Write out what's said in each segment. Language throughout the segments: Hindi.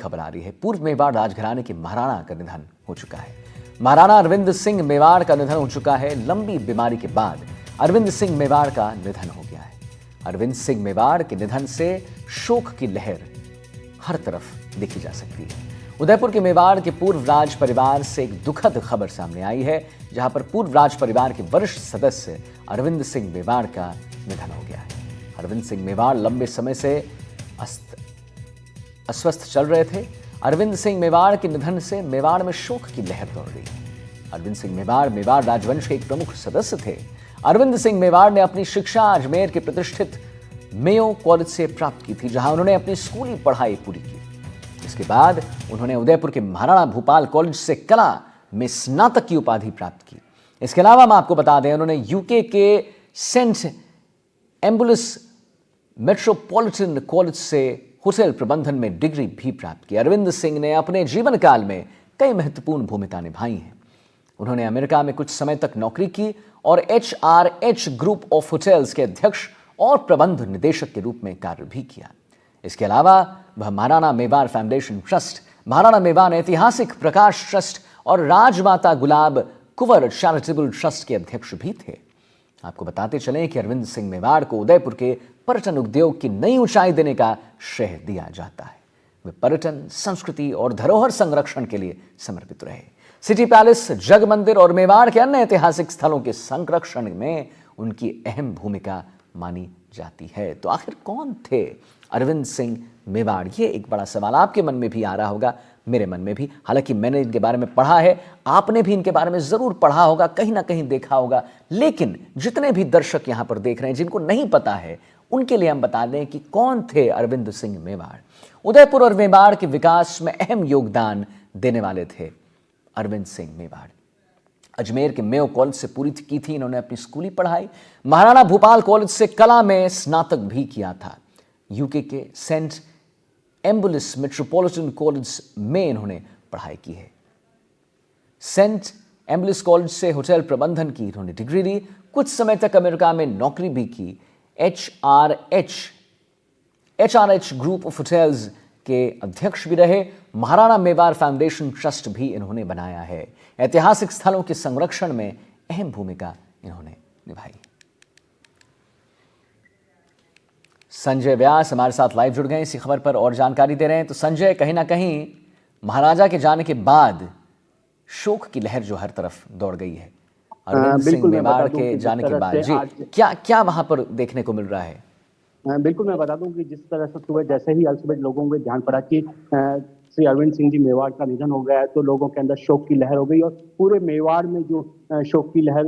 खबर आ रही है। पूर्व मेवाड़ राजघराने के महाराणा का निधन हो चुका है। महाराणा अरविंद सिंह मेवाड़ का निधन हो चुका है। लंबी बीमारी के बाद अरविंद सिंह मेवाड़ का निधन हो गया है। अरविंद सिंह मेवाड़ के निधन से शोक की लहर हर तरफ देखी जा सकती है। उदयपुर के मेवाड़ के पूर्व राज परिवार से एक दुखद खबर सामने आई है, जहां पर पूर्व राज परिवार के वरिष्ठ सदस्य अरविंद सिंह मेवाड़ का निधन हो गया है। अरविंद सिंह मेवाड़ लंबे समय से अस्वस्थ चल रहे थे। अरविंद सिंह मेवाड़ के निधन से मेवाड़ में शोक की लहर दौड़ गई। अरविंद सिंह मेवाड़ मेवाड़ राजवंश के एक प्रमुख सदस्य थे। अरविंद सिंह मेवाड़ ने अपनी शिक्षा अजमेर के प्रतिष्ठित मेयो कॉलेज से प्राप्त की थी, जहां उन्होंने अपनी स्कूली पढ़ाई पूरी की। इसके बाद उन्होंने उदयपुर के महाराणा भूपाल कॉलेज से कला में स्नातक की उपाधि प्राप्त की। इसके अलावा मैं आपको बता दें, उन्होंने यूके के सेंट एम्बुलिस मेट्रोपॉलिटन कॉलेज से होटल प्रबंधन में डिग्री भी प्राप्त की। अरविंद सिंह ने अपने जीवन काल में कई महत्वपूर्ण भूमिका निभाई हैं। उन्होंने अमेरिका में कुछ समय तक नौकरी की और HRH ग्रुप ऑफ होटल्स के अध्यक्ष और प्रबंध निदेशक के रूप में कार्य भी किया। इसके अलावा वह महाराणा मेवाड़ फाउंडेशन ट्रस्ट, महाराणा मेवाड़ ऐतिहासिक प्रकाश ट्रस्ट और राजमाता गुलाब कुंवर चैरिटेबल ट्रस्ट के अध्यक्ष भी थे। आपको बताते चलें कि अरविंद सिंह मेवाड़ को उदयपुर के पर्यटन उद्योग की नई ऊंचाई देने का श्रेय दिया जाता है। वे पर्यटन, संस्कृति और धरोहर संरक्षण के लिए समर्पित रहे। सिटी पैलेस, जग मंदिर और मेवाड़ के अन्य ऐतिहासिक स्थलों के संरक्षण में उनकी अहम भूमिका मानी जाती है। तो आखिर कौन थे अरविंद सिंह मेवाड़? ये एक बड़ा सवाल आपके मन में भी आ रहा होगा, मेरे मन में भी। हालांकि मैंने इनके बारे में पढ़ा है, आपने भी इनके बारे में जरूर पढ़ा होगा, कहीं ना कहीं देखा होगा। लेकिन जितने भी दर्शक यहां पर देख रहे हैं, जिनको नहीं पता है, उनके लिए हम बता दें कि कौन थे अरविंद सिंह मेवाड़। उदयपुर और मेवाड़ के विकास में अहम योगदान देने वाले थे अरविंद सिंह मेवाड़। अजमेर के मेयो कॉलेज से पूरी की थी इन्होंने अपनी स्कूली पढ़ाई। महाराणा भूपाल कॉलेज से कला में स्नातक भी किया था। यूके के सेंट एम्बुलिस मेट्रोपॉलिटन कॉलेज में इन्होंने पढ़ाई की है। सेंट एम्बुलिस कॉलेज से होटल प्रबंधन की इन्होंने डिग्री ली। कुछ समय तक अमेरिका में नौकरी भी की। HRH ग्रुप ऑफ होटल्स के अध्यक्ष भी रहे। महाराणा मेवाड़ फाउंडेशन ट्रस्ट भी इन्होंने बनाया है। ऐतिहासिक स्थलों के संरक्षण में अहम भूमिका इन्होंने निभाई। संजय व्यास हमारे साथ लाइव जुड़ गए, इसी खबर पर और जानकारी दे रहे हैं। तो संजय, कहीं ना कहीं महाराजा के जाने के बाद शोक की लहर जो हर तरफ दौड़ गई है, अरविंद सिंह मेवाड़ के जाने के बाद, जी क्या क्या वहां पर देखने को मिल रहा है? बिल्कुल, मैं बता दूं कि जिस तरह से सुबह जैसे ही सुबह लोगों को ध्यान पड़ा कि श्री अरविंद सिंह जी मेवाड़ का निधन हो गया है, तो लोगों के अंदर शोक की लहर हो गई और पूरे मेवाड़ में जो शोक की लहर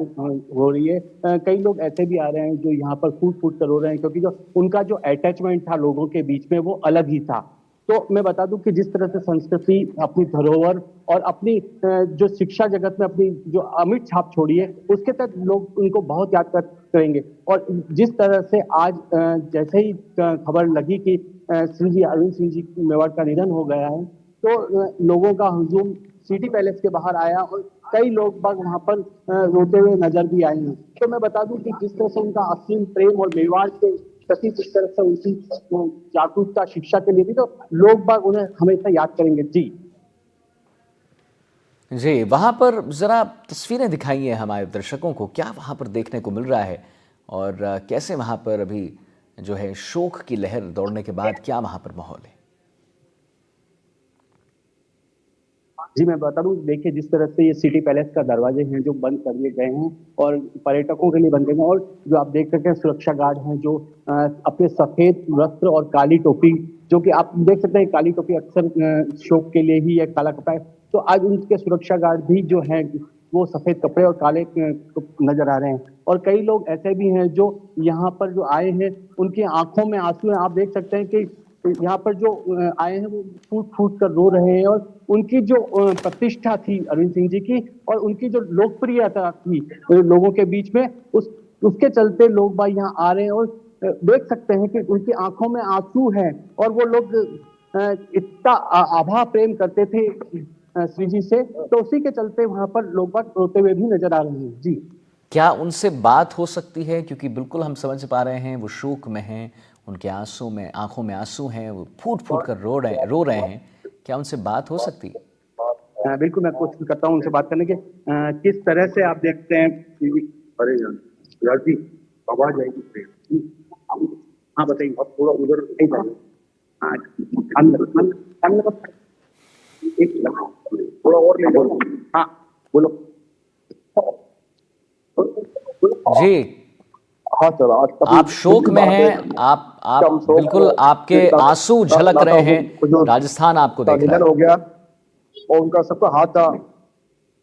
हो रही है। कई लोग ऐसे भी आ रहे हैं जो यहाँ पर फूट फूट कर रो रहे हैं, क्योंकि जो उनका जो अटैचमेंट था लोगों के बीच में वो अलग ही था। तो मैं बता दूं कि जिस तरह से संस्कृति, अपनी धरोहर और अपनी जो शिक्षा जगत में अपनी जो अमिट छाप छोड़ी है, उसके तहत लोग उनको बहुत याद करेंगे। और जिस तरह से आज जैसे ही खबर लगी कि श्री जी अरविंद सिंह जी मेवाड़ का निधन हो गया है, तो लोगों का हुजूम सिटी पैलेस के बाहर आया और कई लोग बाग वहां पर रोते हुए नजर भी आए हैं। तो मैं बता दूं कि जिस तरह से उनका असीम प्रेम और मेवाड़ के प्रति जिस तरह से उनकी जागरूकता शिक्षा के लिए भी, तो लोग बाग उन्हें हमेशा याद करेंगे। जी, वहां पर जरा तस्वीरें दिखाइए हमारे दर्शकों को, क्या वहां पर देखने को मिल रहा है और कैसे वहां पर अभी जो है शोक की लहर दौड़ने के बाद क्या वहां पर माहौल है? जी, मैं बता दूं, देखिए जिस तरह से ये सिटी पैलेस का दरवाजे हैं जो बंद कर दिए गए हैं और पर्यटकों के लिए बंद गए हैं, और जो आप देख सकते हैं सुरक्षा गार्ड हैं जो अपने सफेद वस्त्र और काली टोपी, जो कि आप देख सकते हैं काली टोपी अक्सर शोक के लिए ही एक काला कपड़ा है, तो आज उनके सुरक्षा गार्ड भी जो हैं वो सफेद कपड़े और काले नजर आ रहे हैं। और कई लोग ऐसे भी हैं जो यहाँ पर जो आए हैं उनकी आंखों में आंसू हैं। आप देख सकते हैं कि यहाँ पर जो आए हैं वो फूट फूट कर रो रहे हैं, और उनकी जो प्रतिष्ठा थी अरविंद सिंह जी की और उनकी जो लोकप्रियता थी लोगों के बीच में, उसके चलते लोग भाई यहाँ आ रहे हैं। और देख सकते हैं कि उनकी आंखों में आंसू हैं और वो लोग इतना आभा प्रेम करते थे श्री जी से, तो उसी के चलते वहां पर लोग बाग रोते हुए भी नजर आ रहे हैं। जी, क्या उनसे बात हो सकती है? क्योंकि बिल्कुल हम समझ पा रहे हैं वो शोक में हैं, उनके आंसू में, आंखों में आंसू हैं, वो फूट फूट कर रो रहे हैं। क्या उनसे बात हो सकती है? बिल्कुल मैं कोशिश करता हूँ उनसे बात करने की। किस तरह से आप देखते हैं? अरे यार जी, आवाज आएगी। हाँ बताइए, आप थोड़ा उधर नहीं जाइए। हाँ, थोड़ा और ले लो। हाँ बोलो। जी, हाँ सर, आज आप शोक काफी में बात है। हैं। आप हम शोक बिल्कुल, आपके आंसू झलक रहे हैं। राजस्थान आपको का देख रहा निधन है। हो गया और उनका सबका हाथ था,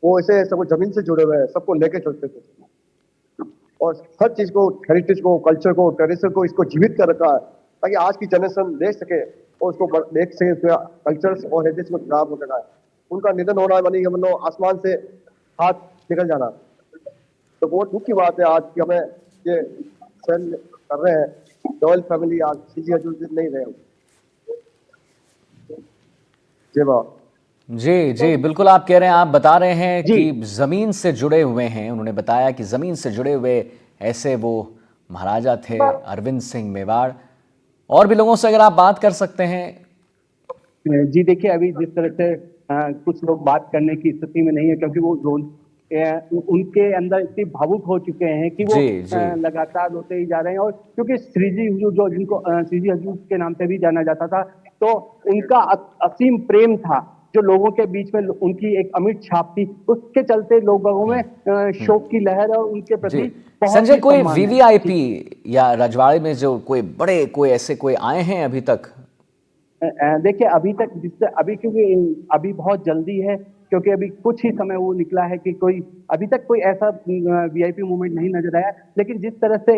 वो ऐसे सबको जमीन से जुड़े हुए हैं, सबको लेके चलते थे और हर चीज को, हेरिटेज को, कल्चर को, ट्रेडिशन को, इसको जीवित कर रखा है ताकि आज की जनरेशन देख सके और उसको देख सके, कल्चर और हेरिटेज को खराब हो रखा है। उनका निधन होना है मानी मतलब आसमान से हाथ निकल जाना, तो बहुत दुख की बात है आज की हमें ये सहन कर रहे हैं। रॉयल फैमिली आज सीजी हजूर नहीं रहे। जय बाबा। जी, जी, बिल्कुल आप कह रहे हैं, आप बता रहे हैं जी। कि ज़मीन से जुड़े हुए हैं। उन्होंने बताया कि ज़मीन से जुड़े हुए ऐसे वो महाराजा थे, अरविंद सिंह मेवाड़। और भी लोगों से अगर आप बात कर सकते हैं। जी देखिए, अभी जिस तरह से कुछ लोग बात करने की स्थिति में नहीं है क्योंकि वो उनके अंदर इतने भावुक हो चुके हैं कि वो जी, जी। लगातार रोते ही जा रहे हैं। और क्योंकि श्रीजी हुजूर, जो जिनको श्रीजी हजूर के नाम से भी जाना जाता था, तो उनका असीम प्रेम था जो लोगों के बीच में उनकी एक अमिट छाप थी। उसके चलते लोगों में शोक की लहर और उनके जी, प्रति बहुत संजय, ही कोई सम्मान है। जी। वीवीआईपी या रजवाड़े में जो कोई बड़े कोई ऐसे कोई आए हैं अभी तक? देखिए अभी तक जिससे अभी, क्योंकि अभी बहुत जल्दी है, क्योंकि अभी कुछ ही समय वो निकला है कि कोई अभी तक कोई ऐसा वीआईपी मूवमेंट नहीं नजर आया। लेकिन जिस तरह से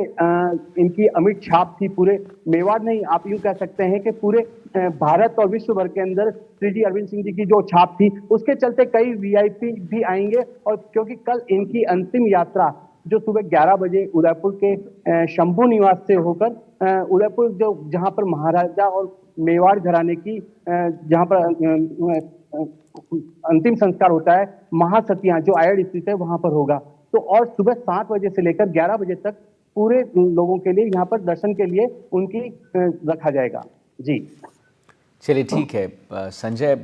इनकी अमिट छाप थी पूरे मेवाड़, नहीं आप यूं कह सकते हैं कि पूरे भारत और विश्व भर के अंदर श्री जी अरविंद सिंह जी की जो छाप थी, उसके चलते कई वीआईपी भी आएंगे। और क्योंकि कल इनकी अंतिम यात्रा जो सुबह 11 बजे उदयपुर के शंभू निवास से होकर उदयपुर, जो जहां पर महाराजा और मेवाड़ घराने की जहां पर अंतिम संस्कार होता है, महासतियां जो आयड स्थित है वहां पर होगा। तो और सुबह 7 बजे से लेकर 11 बजे तक पूरे लोगों के लिए यहाँ पर दर्शन के लिए उनकी रखा जाएगा। जी चलिए ठीक है। संजय,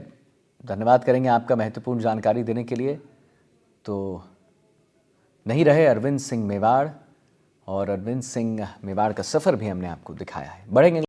धन्यवाद करेंगे आपका महत्वपूर्ण जानकारी देने के लिए। तो नहीं रहे अरविंद सिंह मेवाड़, और अरविंद सिंह मेवाड़ का सफ़र भी हमने आपको दिखाया है। बढ़ेंगे।